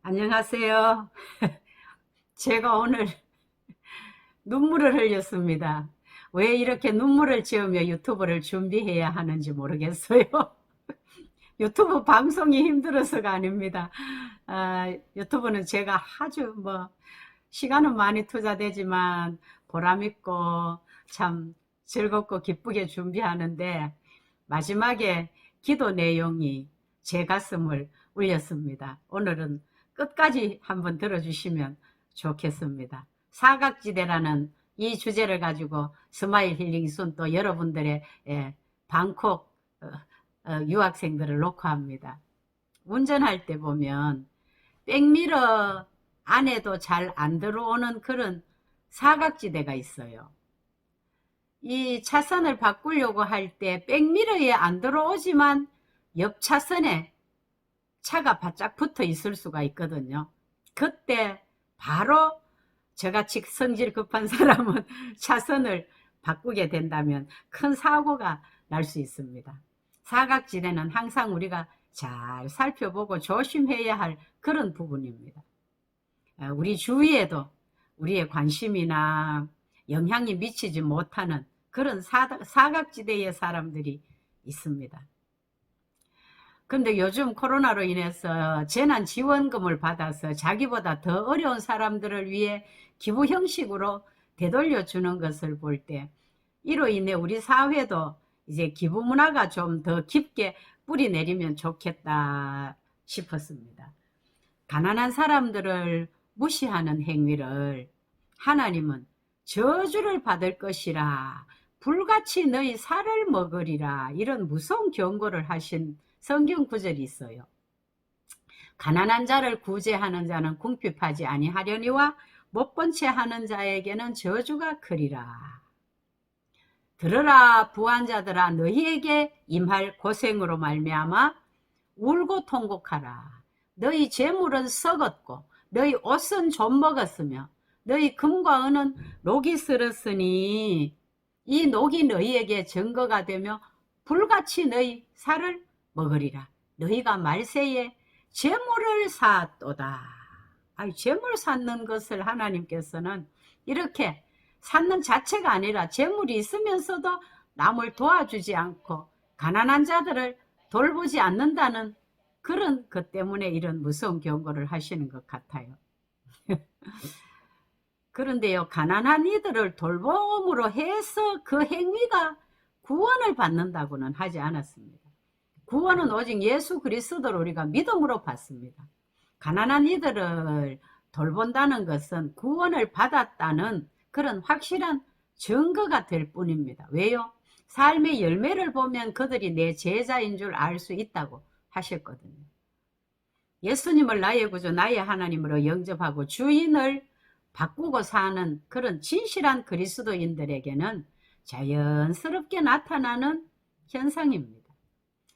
안녕하세요. 제가 오늘 눈물을 흘렸습니다. 왜 이렇게 눈물을 지으며 유튜브를 준비해야 하는지 모르겠어요. 유튜브 방송이 힘들어서가 아닙니다. 유튜브는 제가 아주 시간은 많이 투자되지만 보람있고 참 즐겁고 기쁘게 준비하는데 마지막에 기도 내용이 제 가슴을 울렸습니다. 오늘은 끝까지 한번 들어주시면 좋겠습니다. 사각지대라는 이 주제를 가지고 스마일 힐링순 또 여러분들의 방콕 유학생들을 녹화합니다. 운전할 때 보면 백미러 안에도 잘 안 들어오는 그런 사각지대가 있어요. 이 차선을 바꾸려고 할 때 백미러에 안 들어오지만 옆 차선에 차가 바짝 붙어 있을 수가 있거든요. 그때 바로 저같이 성질 급한 사람은 차선을 바꾸게 된다면 큰 사고가 날 수 있습니다. 사각지대는 항상 우리가 잘 살펴보고 조심해야 할 그런 부분입니다. 우리 주위에도 우리의 관심이나 영향이 미치지 못하는 그런 사각지대의 사람들이 있습니다. 근데 요즘 코로나로 인해서 재난지원금을 받아서 자기보다 더 어려운 사람들을 위해 기부 형식으로 되돌려 주는 것을 볼 때 이로 인해 우리 사회도 이제 기부 문화가 좀 더 깊게 뿌리 내리면 좋겠다 싶었습니다. 가난한 사람들을 무시하는 행위를 하나님은 저주를 받을 것이라 불같이 너희 살을 먹으리라 이런 무서운 경고를 하신 성경 구절이 있어요. 가난한 자를 구제하는 자는 궁핍하지 아니하려니와 못 본 채 하는 자에게는 저주가 크리라. 들으라 부한 자들아 너희에게 임할 고생으로 말미암아 울고 통곡하라. 너희 재물은 썩었고 너희 옷은 좀 먹었으며 너희 금과 은은 녹이 슬었으니 이 녹이 너희에게 증거가 되며 불같이 너희 살을 먹으리라. 너희가 말세에 재물을 샀도다. 재물 샀는 것을 하나님께서는 이렇게 샀는 자체가 아니라 재물이 있으면서도 남을 도와주지 않고 가난한 자들을 돌보지 않는다는 그런 것 때문에 이런 무서운 경고를 하시는 것 같아요. 그런데요, 가난한 이들을 돌봄으로 해서 그 행위가 구원을 받는다고는 하지 않았습니다. 구원은 오직 예수 그리스도를 우리가 믿음으로 받습니다. 가난한 이들을 돌본다는 것은 구원을 받았다는 그런 확실한 증거가 될 뿐입니다. 왜요? 삶의 열매를 보면 그들이 내 제자인 줄 알 수 있다고 하셨거든요. 예수님을 나의 구주, 나의 하나님으로 영접하고 주인을 바꾸고 사는 그런 진실한 그리스도인들에게는 자연스럽게 나타나는 현상입니다.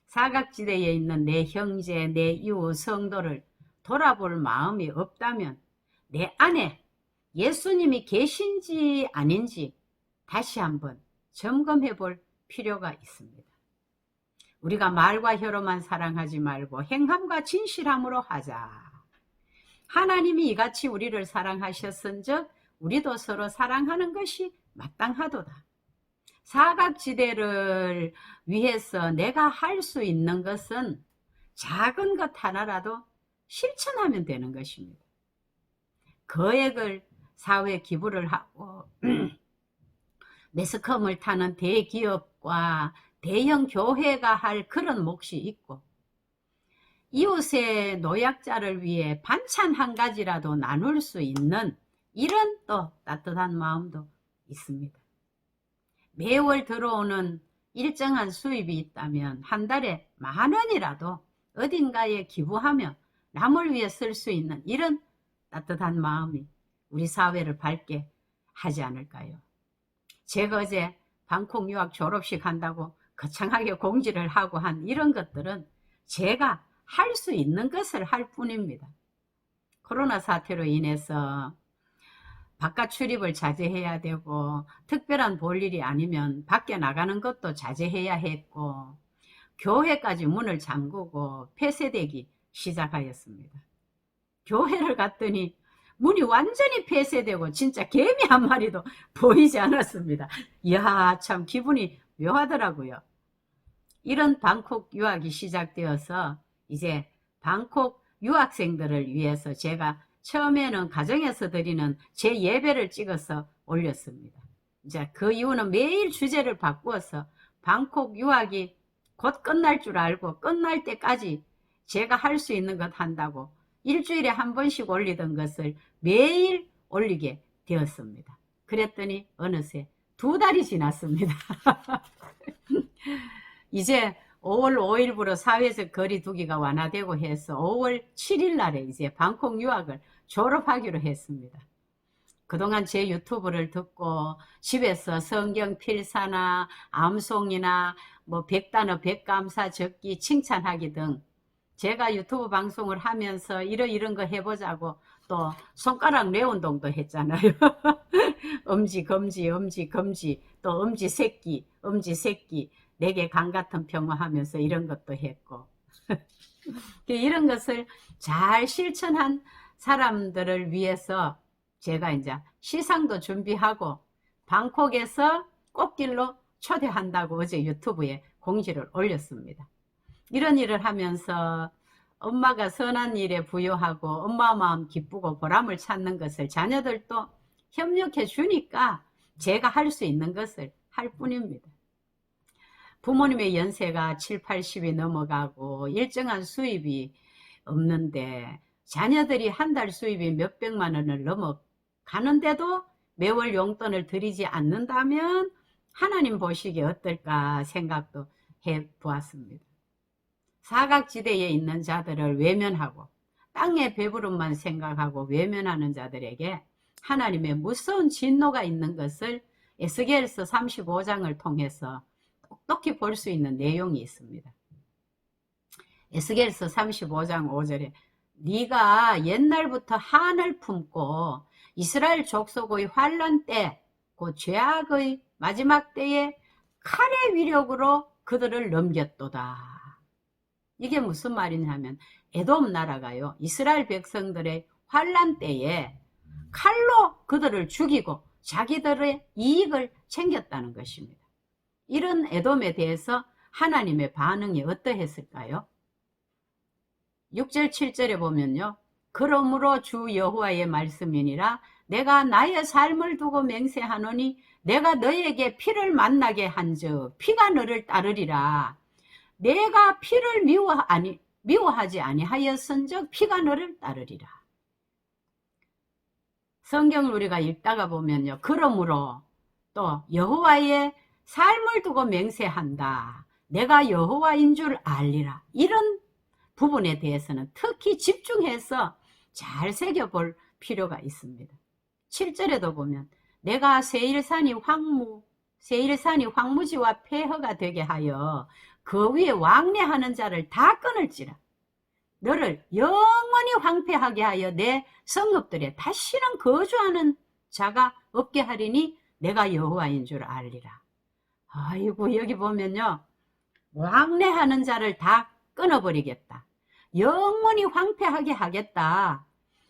사각지대에 있는 내 형제, 내 이웃 성도를 돌아볼 마음이 없다면 내 안에 예수님이 계신지 아닌지 다시 한번 점검해 볼 필요가 있습니다. 우리가 말과 혀로만 사랑하지 말고 행함과 진실함으로 하자. 하나님이 이같이 우리를 사랑하셨은즉 우리도 서로 사랑하는 것이 마땅하도다. 사각지대를 위해서 내가 할 수 있는 것은 작은 것 하나라도 실천하면 되는 것입니다. 거액을 사회 기부를 하고 매스컴을 타는 대기업과 대형 교회가 할 그런 몫이 있고 이웃의 노약자를 위해 반찬 한 가지라도 나눌 수 있는 이런 또 따뜻한 마음도 있습니다. 매월 들어오는 일정한 수입이 있다면 한 달에 10,000원이라도 어딘가에 기부하며 남을 위해 쓸 수 있는 이런 따뜻한 마음이 우리 사회를 밝게 하지 않을까요? 제가 어제 방콕 유학 졸업식 한다고 거창하게 공지를 하고 한 이런 것들은 제가 할 수 있는 것을 할 뿐입니다. 코로나 사태로 인해서 바깥 출입을 자제해야 되고 특별한 볼일이 아니면 밖에 나가는 것도 자제해야 했고 교회까지 문을 잠그고 폐쇄되기 시작하였습니다. 교회를 갔더니 문이 완전히 폐쇄되고 진짜 개미 한 마리도 보이지 않았습니다. 이야, 참 기분이 묘하더라고요. 이런 방콕 유학이 시작되어서 이제 방콕 유학생들을 위해서 제가 처음에는 가정에서 드리는 제 예배를 찍어서 올렸습니다. 이제 그 이후는 매일 주제를 바꾸어서 방콕 유학이 곧 끝날 줄 알고 끝날 때까지 제가 할 수 있는 것 한다고 일주일에 한 번씩 올리던 것을 매일 올리게 되었습니다. 그랬더니 어느새 2달이 지났습니다. 이제 5월 5일부로 사회적 거리 두기가 완화되고 해서 5월 7일 날에 이제 방콕 유학을 졸업하기로 했습니다. 그동안 제 유튜브를 듣고 집에서 성경 필사나 암송이나 뭐 100단어 100감사 적기 칭찬하기 등 제가 유튜브 방송을 하면서 이런 거 해보자고 또 손가락 뇌 운동도 했잖아요. 엄지 검지 엄지 검지 또 엄지 새끼 내게 강 같은 평화하면서 이런 것도 했고 이런 것을 잘 실천한 사람들을 위해서 제가 이제 시상도 준비하고 방콕에서 꽃길로 초대한다고 어제 유튜브에 공지를 올렸습니다. 이런 일을 하면서 엄마가 선한 일에 부여하고 엄마 마음 기쁘고 보람을 찾는 것을 자녀들도 협력해 주니까 제가 할 수 있는 것을 할 뿐입니다. 부모님의 연세가 7, 80이 넘어가고 일정한 수입이 없는데 자녀들이 한 달 수입이 몇백만 원을 넘어가는데도 매월 용돈을 드리지 않는다면 하나님 보시기에 어떨까 생각도 해보았습니다. 사각지대에 있는 자들을 외면하고 땅의 배부름만 생각하고 외면하는 자들에게 하나님의 무서운 진노가 있는 것을 에스겔서 35장을 통해서 똑똑히 볼 수 있는 내용이 있습니다. 에스겔서 35장 5절에 네가 옛날부터 한을 품고 이스라엘 족속의 환난 때, 그 죄악의 마지막 때에 칼의 위력으로 그들을 넘겼도다. 이게 무슨 말이냐면 에돔 나라가요, 이스라엘 백성들의 환난 때에 칼로 그들을 죽이고 자기들의 이익을 챙겼다는 것입니다. 이런 에돔에 대해서 하나님의 반응이 어떠했을까요? 6절 7절에 보면요, 그러므로 주 여호와의 말씀이니라 내가 나의 삶을 두고 맹세하노니 내가 너에게 피를 만나게 한즉 피가 너를 따르리라. 내가 피를 미워하지 아니하였은즉 피가 너를 따르리라. 성경을 우리가 읽다가 보면요, 그러므로 또 여호와의 삶을 두고 맹세한다. 내가 여호와인 줄 알리라. 이런 부분에 대해서는 특히 집중해서 잘 새겨볼 필요가 있습니다. 7절에도 보면 내가 세일산이 황무지와 폐허가 되게 하여 그 위에 왕래하는 자를 다 끊을지라. 너를 영원히 황폐하게 하여 내 성읍들에 다시는 거주하는 자가 없게 하리니 내가 여호와인 줄 알리라. 아이고, 여기 보면요, 왕래하는 자를 다 끊어버리겠다. 영원히 황폐하게 하겠다.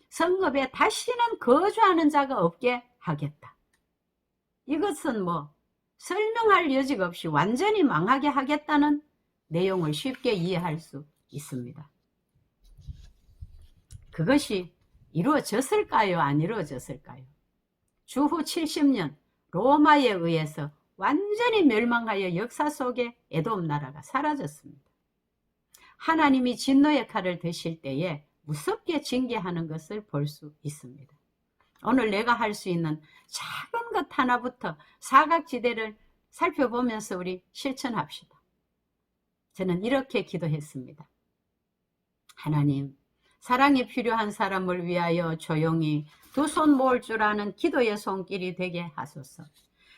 성읍에 다시는 거주하는 자가 없게 하겠다. 이것은 뭐 설명할 여지가 없이 완전히 망하게 하겠다는 내용을 쉽게 이해할 수 있습니다. 그것이 이루어졌을까요? 안 이루어졌을까요? 주후 70년 로마에 의해서 완전히 멸망하여 역사 속에 에돔 나라가 사라졌습니다. 하나님이 진노의 칼을 드실 때에 무섭게 징계하는 것을 볼 수 있습니다. 오늘 내가 할 수 있는 작은 것 하나부터 사각지대를 살펴보면서 우리 실천합시다. 저는 이렇게 기도했습니다. 하나님, 사랑이 필요한 사람을 위하여 조용히 두 손 모을 줄 아는 기도의 손길이 되게 하소서.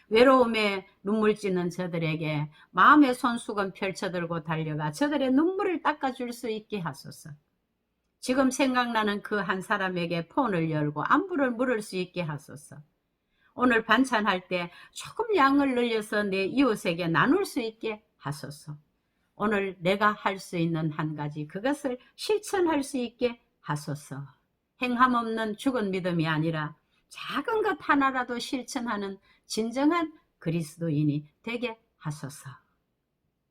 외로움에 눈물 찌는 저들에게 마음의 손수건 펼쳐들고 달려가 저들의 눈물을 닦아줄 수 있게 하소서. 지금 생각나는 그 한 사람에게 폰을 열고 안부를 물을 수 있게 하소서. 오늘 반찬할 때 조금 양을 늘려서 내 이웃에게 나눌 수 있게 하소서. 오늘 내가 할 수 있는 한 가지, 그것을 실천할 수 있게 하소서. 행함 없는 죽은 믿음이 아니라 작은 것 하나라도 실천하는 진정한 그리스도인이 되게 하소서.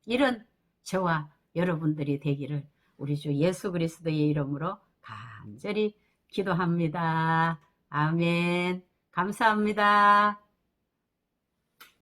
이런 저와 여러분들이 되기를 우리 주 예수 그리스도의 이름으로 간절히 기도합니다. 아멘. 감사합니다.